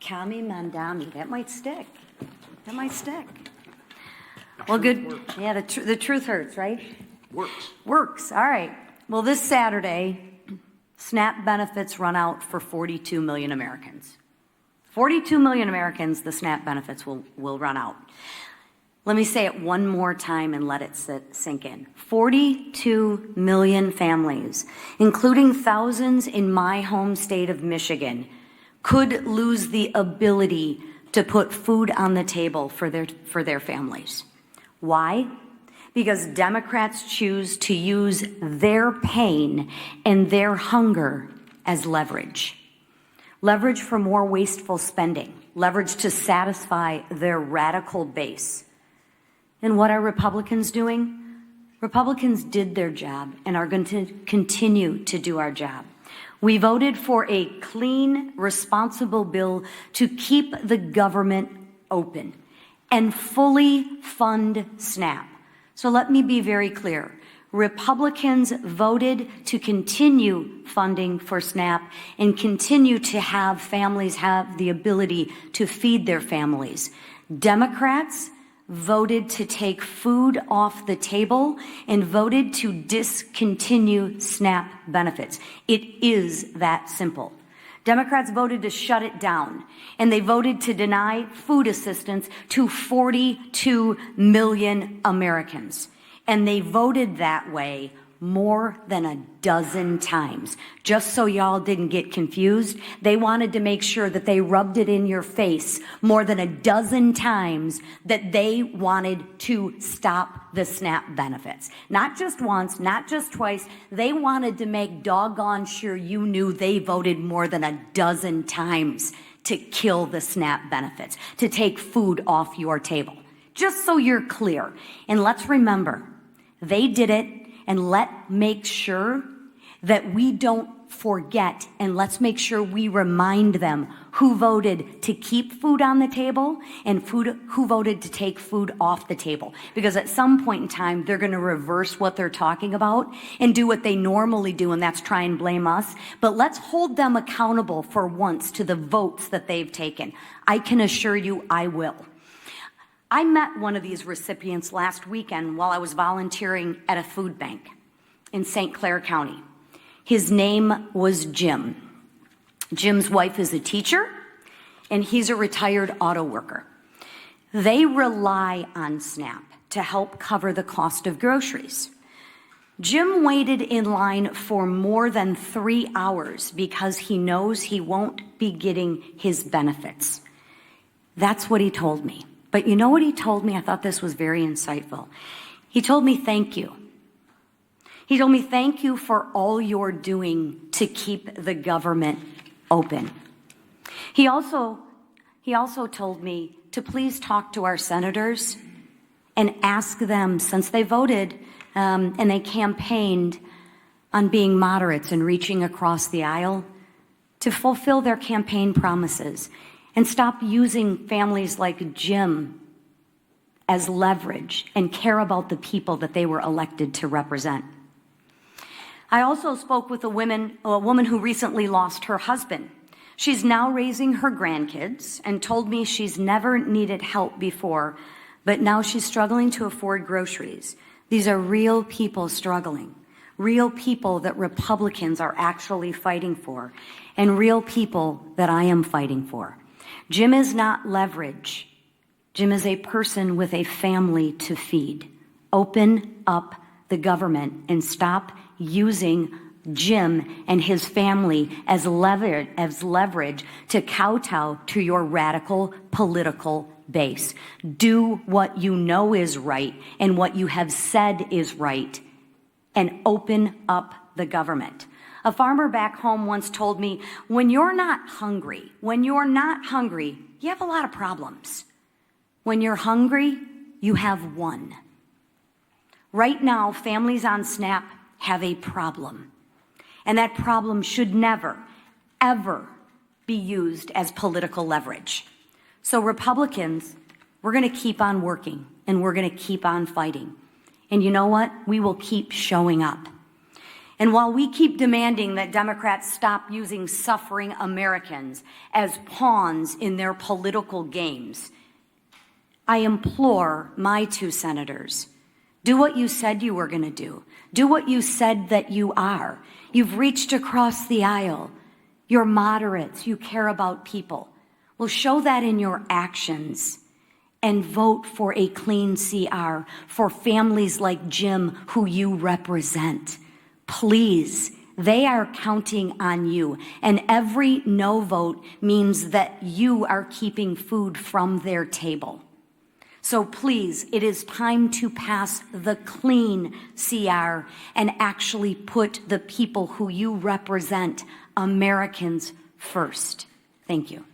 Kami Mandami. That might stick. That might stick. Well, good. Yeah, the truth hurts, right? Works. All right. Well, this Saturday, SNAP benefits run out for 42 million Americans. 42 million Americans, the SNAP benefits will run out. Let me say it one more time and let it sink in. 42 million families, including thousands in my home state of Michigan, could lose the ability to put food on the table for their families. Why? Because Democrats choose to use their pain and their hunger as leverage. Leverage for more wasteful spending, leverage to satisfy their radical base. And what are Republicans doing? Republicans did their job and are going to continue to do our job. We voted for a clean, responsible bill to keep the government open and fully fund SNAP. So let me be very clear. Republicans voted to continue funding for SNAP and continue to have families have the ability to feed their families. Democrats voted to take food off the table and voted to discontinue SNAP benefits. It is that simple. Democrats voted to shut it down, and they voted to deny food assistance to 42 million Americans. And they voted that way more than a dozen times. Just so y'all didn't get confused, they wanted to make sure that they rubbed it in your face more than a dozen times that they wanted to stop the SNAP benefits. Not just once, not just twice. They wanted to make doggone sure you knew they voted more than a dozen times to kill the SNAP benefits, to take food off your table. Just so you're clear. And let's remember, they did it. And make sure that we don't forget, and let's make sure we remind them who voted to keep food on the table and who voted to take food off the table. Because at some point in time, they're going to reverse what they're talking about and do what they normally do, and that's try and blame us. But let's hold them accountable for once to the votes that they've taken. I can assure you I will. I met one of these recipients last weekend while I was volunteering at a food bank in St. Clair County. His name was Jim. Jim's wife is a teacher, and he's a retired auto worker. They rely on SNAP to help cover the cost of groceries. Jim waited in line for more than 3 hours because he knows he won't be getting his benefits. That's what he told me. But you know what he told me? I thought this was very insightful. He told me, thank you. He told me, thank you for all you're doing to keep the government open. He also told me to please talk to our senators and ask them, since they voted and they campaigned on being moderates and reaching across the aisle, to fulfill their campaign promises and stop using families like Jim as leverage and care about the people that they were elected to represent. I also spoke with a woman who recently lost her husband. She's now raising her grandkids and told me she's never needed help before, but now she's struggling to afford groceries. These are real people struggling, real people that Republicans are actually fighting for, and real people that I am fighting for. Jim is not leverage. Jim is a person with a family to feed. Open up the government and stop using Jim and his family as leverage to kowtow to your radical political base. Do what you know is right and what you have said is right, and open up the government. A farmer back home once told me, when you're not hungry, you have a lot of problems. When you're hungry, you have one. Right now, families on SNAP have a problem. And that problem should never, ever be used as political leverage. So Republicans, we're going to keep on working, and we're going to keep on fighting. And you know what? We will keep showing up. And while we keep demanding that Democrats stop using suffering Americans as pawns in their political games, I implore my 2 senators, do what you said you were going to do. Do what you said that you are. You've reached across the aisle. You're moderates. You care about people. Well, show that in your actions and vote for a clean CR for families like Jim who you represent. Please, they are counting on you. And every no vote means that you are keeping food from their table. So please, it is time to pass the clean CR and actually put the people who you represent, Americans, first. Thank you.